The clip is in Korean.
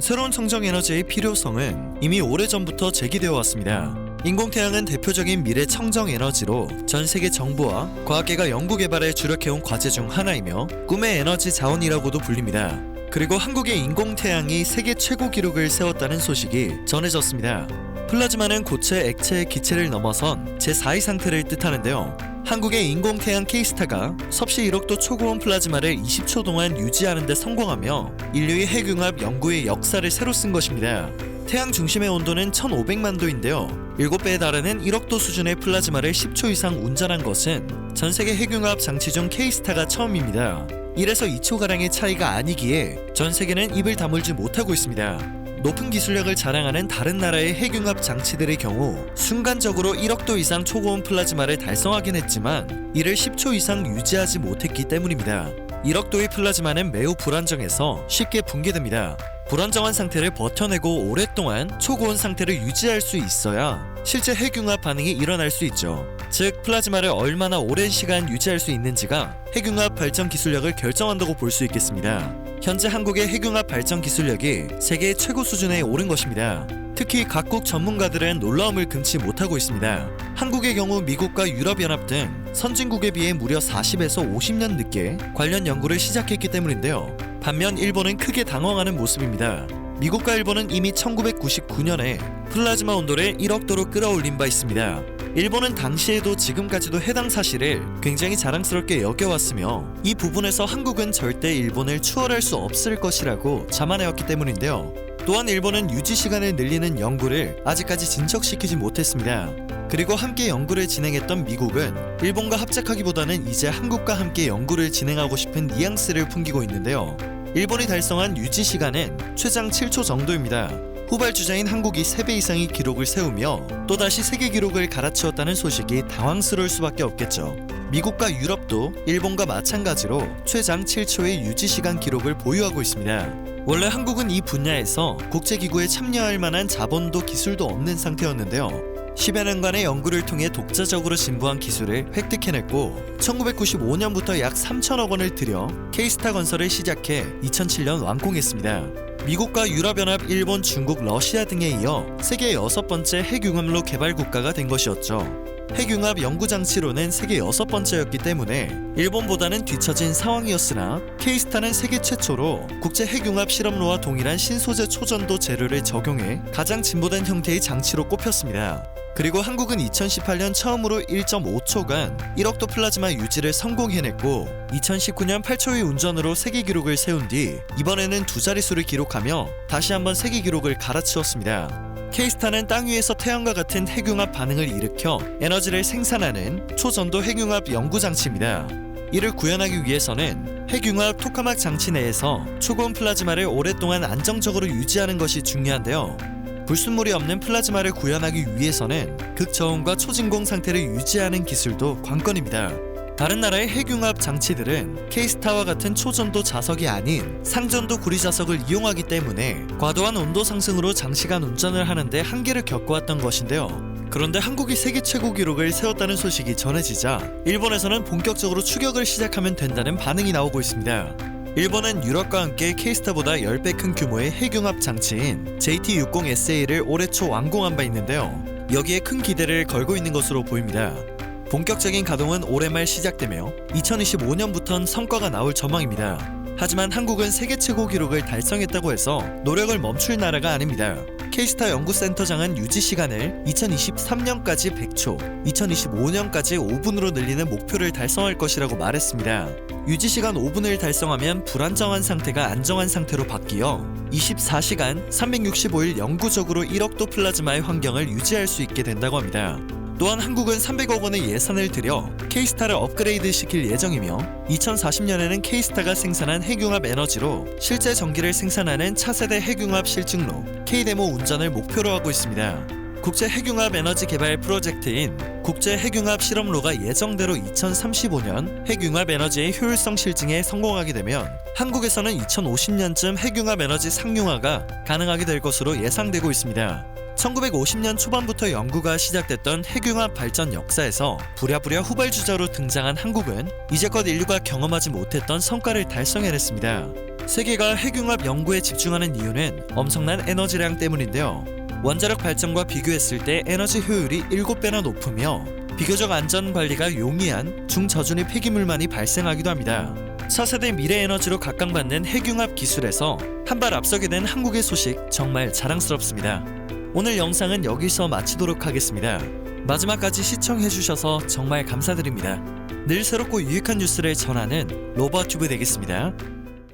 새로운 청정 에너지의 필요성은 이미 오래전부터 제기되어 왔습니다. 인공태양은 대표적인 미래 청정 에너지로 전 세계 정부와 과학계가 연구개발에 주력해온 과제 중 하나이며 꿈의 에너지 자원이라고도 불립니다. 그리고 한국의 인공태양이 세계 최고 기록을 세웠다는 소식이 전해졌습니다. 플라즈마는 고체, 액체, 기체를 넘어선 제4의 상태를 뜻하는데요. 한국의 인공태양 K스타가 섭씨 1억도 초고온 플라즈마를 20초 동안 유지하는 데 성공하며 인류의 핵융합 연구의 역사를 새로 쓴 것입니다. 태양 중심의 온도는 1500만 도인데요. 7배에 달하는 1억도 수준의 플라즈마를 10초 이상 운전한 것은 전세계 핵융합 장치 중 K스타가 처음입니다. 1에서 2초가량의 차이가 아니기에 전세계는 입을 다물지 못하고 있습니다. 높은 기술력을 자랑하는 다른 나라의 핵융합 장치들의 경우 순간적으로 1억도 이상 초고온 플라즈마를 달성하긴 했지만 이를 10초 이상 유지하지 못했기 때문입니다. 1억도의 플라즈마는 매우 불안정해서 쉽게 붕괴됩니다. 불안정한 상태를 버텨내고 오랫동안 초고온 상태를 유지할 수 있어야 실제 핵융합 반응이 일어날 수 있죠. 즉 플라즈마를 얼마나 오랜 시간 유지할 수 있는지가 핵융합 발전 기술력을 결정한다고 볼 수 있겠습니다. 현재 한국의 핵융합 발전 기술력이 세계 최고 수준에 오른 것입니다. 특히 각국 전문가들은 놀라움을 금치 못하고 있습니다. 한국의 경우 미국과 유럽연합 등 선진국에 비해 무려 40에서 50년 늦게 관련 연구를 시작했기 때문인데요. 반면 일본은 크게 당황하는 모습입니다. 미국과 일본은 이미 1999년에 플라즈마 온도를 1억도로 끌어올린 바 있습니다. 일본은 당시에도 지금까지도 해당 사실을 굉장히 자랑스럽게 여겨왔으며 이 부분에서 한국은 절대 일본을 추월할 수 없을 것이라고 자만해왔기 때문인데요. 또한 일본은 유지 시간을 늘리는 연구를 아직까지 진척시키지 못했습니다. 그리고 함께 연구를 진행했던 미국은 일본과 합작하기보다는 이제 한국과 함께 연구를 진행하고 싶은 뉘앙스를 풍기고 있는데요. 일본이 달성한 유지 시간은 최장 7초 정도입니다. 후발주자인 한국이 3배 이상의 기록을 세우며 또다시 세계 기록을 갈아치웠다는 소식이 당황스러울 수밖에 없겠죠. 미국과 유럽도 일본과 마찬가지로 최장 7초의 유지시간 기록을 보유하고 있습니다. 원래 한국은 이 분야에서 국제기구에 참여할 만한 자본도 기술도 없는 상태였는데요. 10여 년간의 연구를 통해 독자적으로 진부한 기술을 획득해냈고 1995년부터 약 3천억 원을 들여 K스타 건설을 시작해 2007년 완공했습니다. 미국과 유럽연합, 일본, 중국, 러시아 등에 이어 세계 6번째 핵융합로 개발 국가가 된 것이었죠. 핵융합 연구장치로는 세계 6번째였기 때문에 일본보다는 뒤처진 상황이었으나 K스타는 세계 최초로 국제 핵융합 실험로와 동일한 신소재 초전도 재료를 적용해 가장 진보된 형태의 장치로 꼽혔습니다. 그리고 한국은 2018년 처음으로 1.5초간 1억도 플라즈마 유지를 성공해냈고 2019년 8초의 운전으로 세계 기록을 세운 뒤 이번에는 두 자릿수를 기록하며 다시 한번 세계 기록을 갈아치웠습니다. K스타는 땅 위에서 태양과 같은 핵융합 반응을 일으켜 에너지를 생산하는 초전도 핵융합 연구장치입니다. 이를 구현하기 위해서는 핵융합 토카막 장치 내에서 초고온 플라즈마를 오랫동안 안정적으로 유지하는 것이 중요한데요. 불순물이 없는 플라즈마를 구현하기 위해서는 극저온과 초진공 상태를 유지하는 기술도 관건입니다. 다른 나라의 핵융합 장치들은 K스타와 같은 초전도 자석이 아닌 상전도 구리 자석을 이용하기 때문에 과도한 온도 상승으로 장시간 운전을 하는데 한계를 겪어왔던 것인데요. 그런데 한국이 세계 최고 기록을 세웠다는 소식이 전해지자 일본에서는 본격적으로 추격을 시작하면 된다는 반응이 나오고 있습니다. 일본은 유럽과 함께 K스타보다 10배 큰 규모의 핵융합 장치인 JT60SA를 올해 초 완공한 바 있는데요. 여기에 큰 기대를 걸고 있는 것으로 보입니다. 본격적인 가동은 올해 말 시작되며 2025년부터는 성과가 나올 전망입니다. 하지만 한국은 세계 최고 기록을 달성했다고 해서 노력을 멈출 나라가 아닙니다. K스타 연구센터장은 유지 시간을 2023년까지 100초, 2025년까지 5분으로 늘리는 목표를 달성할 것이라고 말했습니다. 유지 시간 5분을 달성하면 불안정한 상태가 안정한 상태로 바뀌어 24시간 365일 영구적으로 1억도 플라즈마의 환경을 유지할 수 있게 된다고 합니다. 또한 한국은 300억 원의 예산을 들여 K스타를 업그레이드 시킬 예정이며 2040년에는 K스타가 생산한 핵융합 에너지로 실제 전기를 생산하는 차세대 핵융합 실증로 K데모 운전을 목표로 하고 있습니다. 국제 핵융합 에너지 개발 프로젝트인 국제 핵융합 실험로가 예정대로 2035년 핵융합 에너지의 효율성 실증에 성공하게 되면 한국에서는 2050년쯤 핵융합 에너지 상용화가 가능하게 될 것으로 예상되고 있습니다. 1950년 초반부터 연구가 시작됐던 핵융합 발전 역사에서 부랴부랴 후발주자로 등장한 한국은 이제껏 인류가 경험하지 못했던 성과를 달성해냈습니다. 세계가 핵융합 연구에 집중하는 이유는 엄청난 에너지량 때문인데요. 원자력 발전과 비교했을 때 에너지 효율이 7배나 높으며 비교적 안전 관리가 용이한 중저준위 폐기물만이 발생하기도 합니다. 차세대 미래 에너지로 각광받는 핵융합 기술에서 한 발 앞서게 된 한국의 소식 정말 자랑스럽습니다. 오늘 영상은 여기서 마치도록 하겠습니다. 마지막까지 시청해주셔서 정말 감사드립니다. 늘 새롭고 유익한 뉴스를 전하는 로버튜브 되겠습니다.